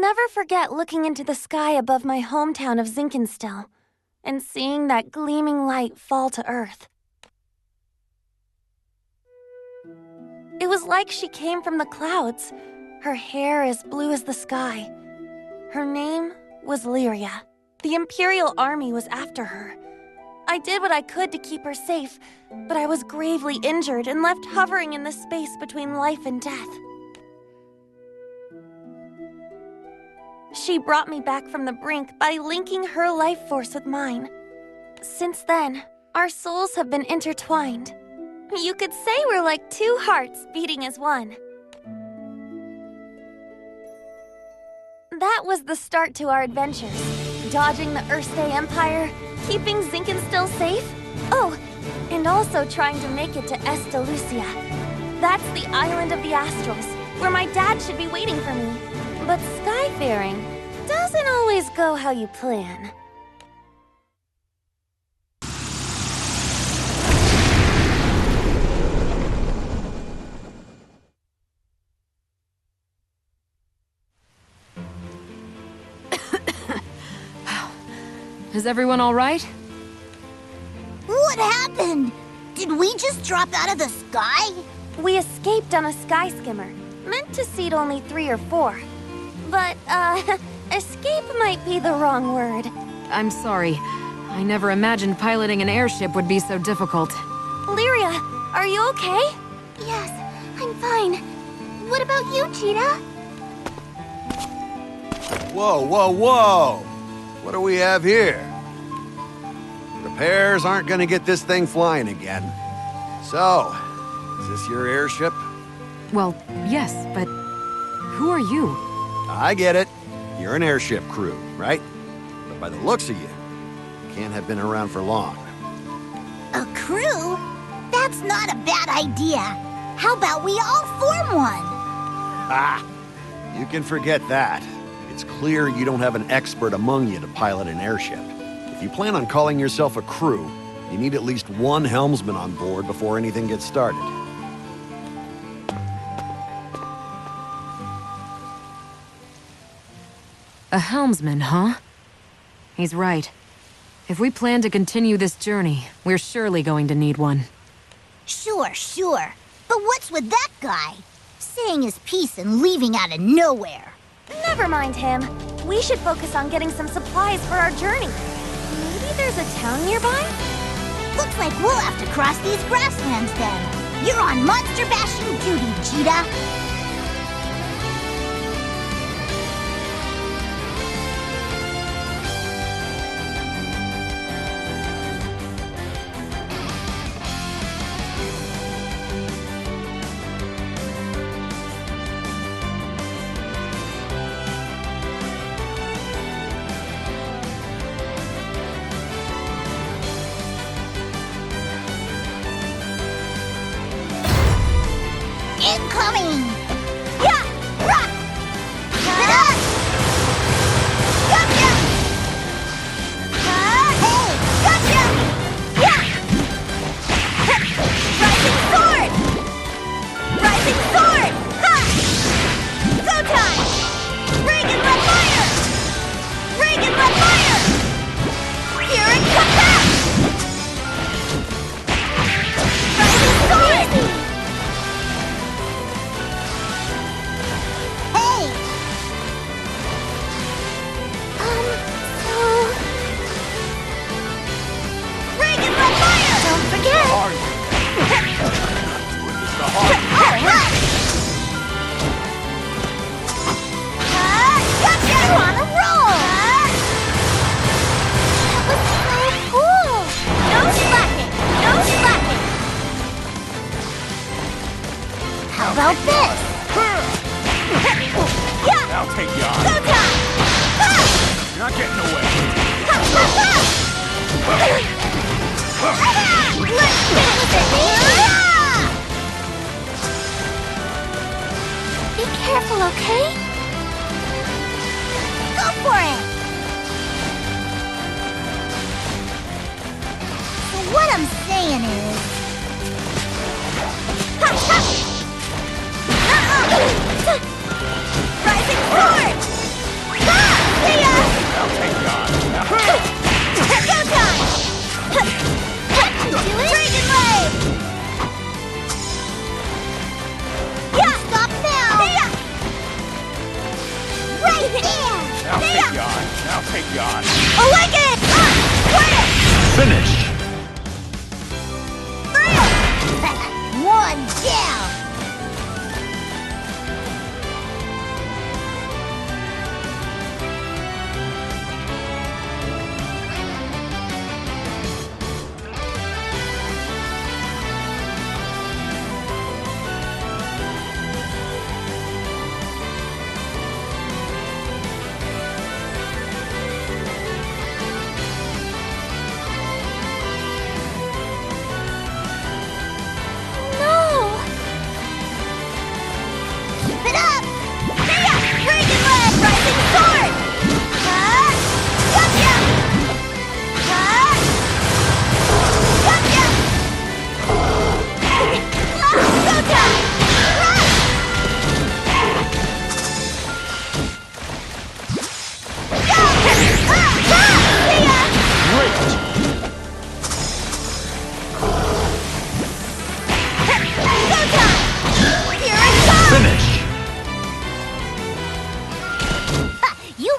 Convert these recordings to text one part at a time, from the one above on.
never forget looking into the sky above my hometown of Zinkenstill and seeing that gleaming light fall to Earth. It was like she came from the clouds, her hair as blue as the sky. Her name was Lyria. The Imperial Army was after her. I did what I could to keep her safe, but I was gravely injured and left hovering in the space between life and death. She brought me back from the brink by linking her life force with mine. Since then, our souls have been intertwined. You could say we're like two hearts beating as one. That was the start to our adventures. Dodging the Erste Empire, keeping Zinkenstill safe. Oh, and also trying to make it to Estalucia. That's the island of the Astrals, where my dad should be waiting for me. But skyfaring doesn't always go how you plan. Is everyone all right? What happened? Did we just drop out of the sky? We escaped on a sky skimmer, meant to seat only 3 or 4. But, escape might be the wrong word. I'm sorry. I never imagined piloting an airship would be so difficult. Lyria, are you okay? Yes, I'm fine. What about you, Djeeta? Whoa, whoa, whoa! What do we have here? Repairs aren't gonna get this thing flying again. So, is this your airship? Well, yes, but who are you? I get it. You're an airship crew, right? But by the looks of you, you can't have been around for long. A crew? That's not a bad idea. How about we all form one? Ah! You can forget that. It's clear you don't have an expert among you to pilot an airship. If you plan on calling yourself a crew, you need at least one helmsman on board before anything gets started. A helmsman, huh? He's right. If we plan to continue this journey, we're surely going to need one. Sure. But what's with that guy? Saying his piece and leaving out of nowhere. Never mind him. We should focus on getting some supplies for our journey. Maybe there's a town nearby? Looks like we'll have to cross these grasslands then. You're on monster bashing duty, Djeeta. Incoming! Yeah! Rock! Gotcha! Hey! Gotcha! Yeah! Rising sword! Rising sword! Ha! Go time! Reagan, red fire! Reagan, red fire! Here it comes back! Rising sword! How about this? Yeah! I'll take you on. Go time! You're not getting away. Let's get with it! Be careful, okay? Go for it! So what I'm saying is... Rising sword!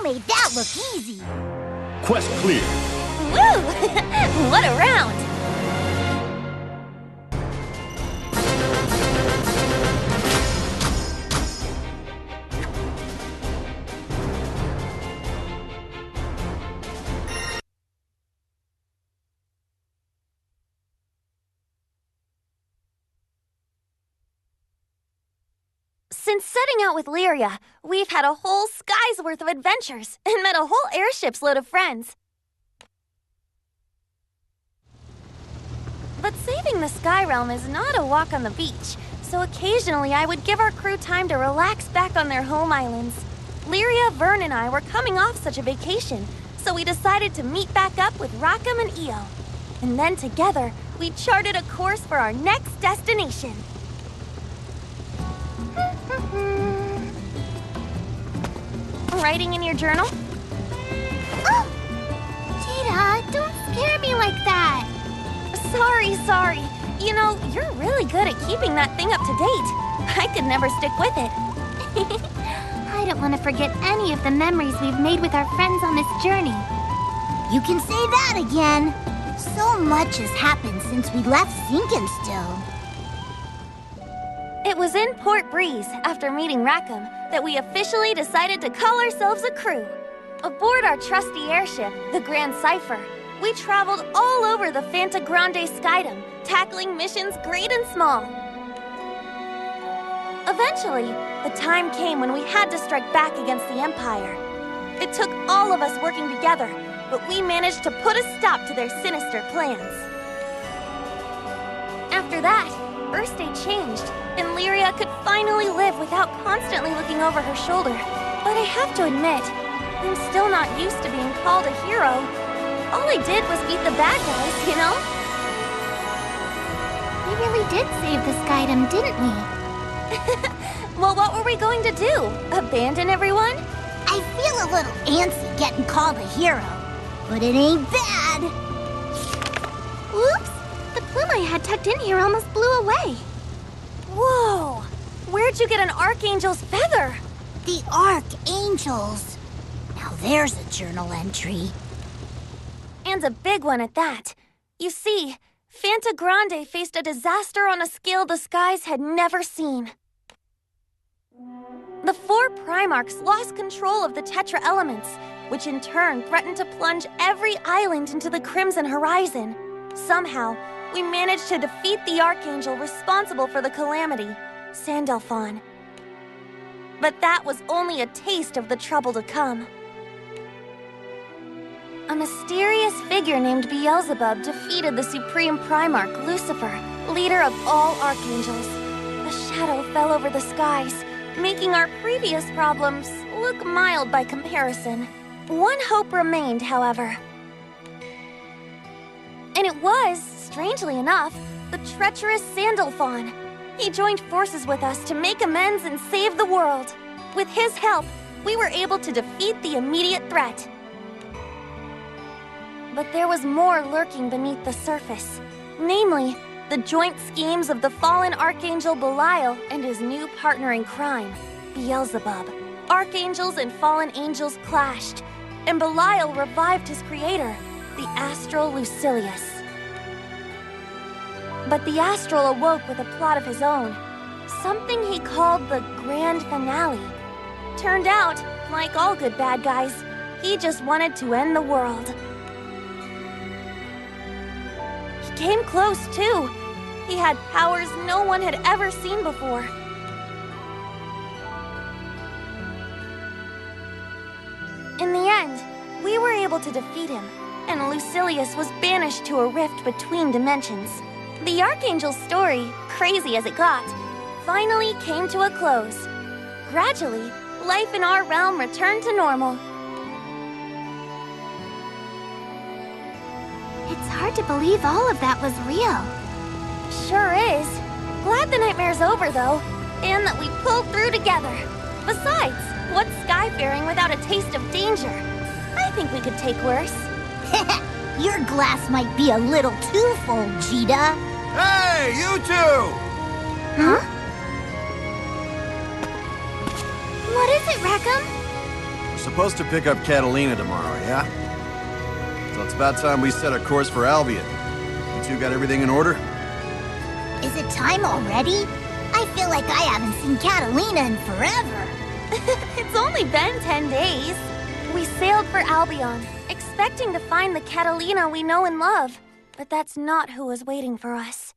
made that look easy. Quest clear. Woo! What a round! Since setting out with Lyria, we've had a whole sky's worth of adventures and met a whole airship's load of friends. But saving the Sky Realm is not a walk on the beach, so occasionally I would give our crew time to relax back on their home islands. Lyria, Vern, and I were coming off such a vacation, so we decided to meet back up with Rackham and Io. And then together, we charted a course for our next destination. Writing in your journal? Oh! Djeeta, don't scare me like that. Sorry. You know, you're really good at keeping that thing up to date. I could never stick with it. I don't want to forget any of the memories we've made with our friends on this journey. You can say that again. So much has happened since we left Zinkenstill. It was in Port Breeze, after meeting Rackham, that we officially decided to call ourselves a crew. Aboard our trusty airship, the Grand Cipher, we traveled all over the Fanta Grande Skydom, tackling missions great and small. Eventually, the time came when we had to strike back against the Empire. It took all of us working together, but we managed to put a stop to their sinister plans. After that, Earth Day changed, and Lyria could finally live without constantly looking over her shoulder. But I have to admit, I'm still not used to being called a hero. All I did was beat the bad guys, you know? We really did save the Skydom, didn't we? Well, what were we going to do? Abandon everyone? I feel a little antsy getting called a hero, but it ain't bad. Oops! The plume I had tucked in here almost blew away. Whoa! Where'd you get an Archangel's feather? The Archangels. Now there's a journal entry. And a big one at that. You see, Fanta Grande faced a disaster on a scale the skies had never seen. The 4 Primarchs lost control of the Tetra Elements, which in turn threatened to plunge every island into the Crimson Horizon. Somehow, we managed to defeat the Archangel responsible for the calamity, Sandalphon. But that was only a taste of the trouble to come. A mysterious figure named Beelzebub defeated the Supreme Primarch, Lucifer, leader of all Archangels. A shadow fell over the skies, making our previous problems look mild by comparison. One hope remained, however. And it was, strangely enough, the treacherous Sandalphon. He joined forces with us to make amends and save the world. With his help, we were able to defeat the immediate threat. But there was more lurking beneath the surface. Namely, the joint schemes of the fallen Archangel Belial and his new partner in crime, Beelzebub. Archangels and fallen angels clashed, and Belial revived his creator, the Astral Lucilius. But the Astral awoke with a plot of his own, something he called the Grand Finale. Turned out, like all good bad guys, he just wanted to end the world. He came close, too. He had powers no one had ever seen before. In the end, we were able to defeat him, and Lucilius was banished to a rift between dimensions. The Archangel's story, crazy as it got, finally came to a close. Gradually, life in our realm returned to normal. It's hard to believe all of that was real. Sure is. Glad the nightmare's over, though, and that we pulled through together. Besides, what's skyfaring without a taste of danger? I think we could take worse. Your glass might be a little too full, Djeeta. Hey, you two! Huh? What is it, Rackham? supposed to pick up Catalina tomorrow, yeah? So it's about time we set a course for Albion. You two got everything in order? Is it time already? I feel like I haven't seen Catalina in forever. It's only been 10 days. We sailed for Albion, expecting to find the Catalina we know and love. But that's not who was waiting for us.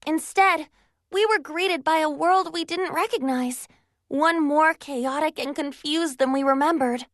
Instead, we were greeted by a world we didn't recognize. One more chaotic and confused than we remembered.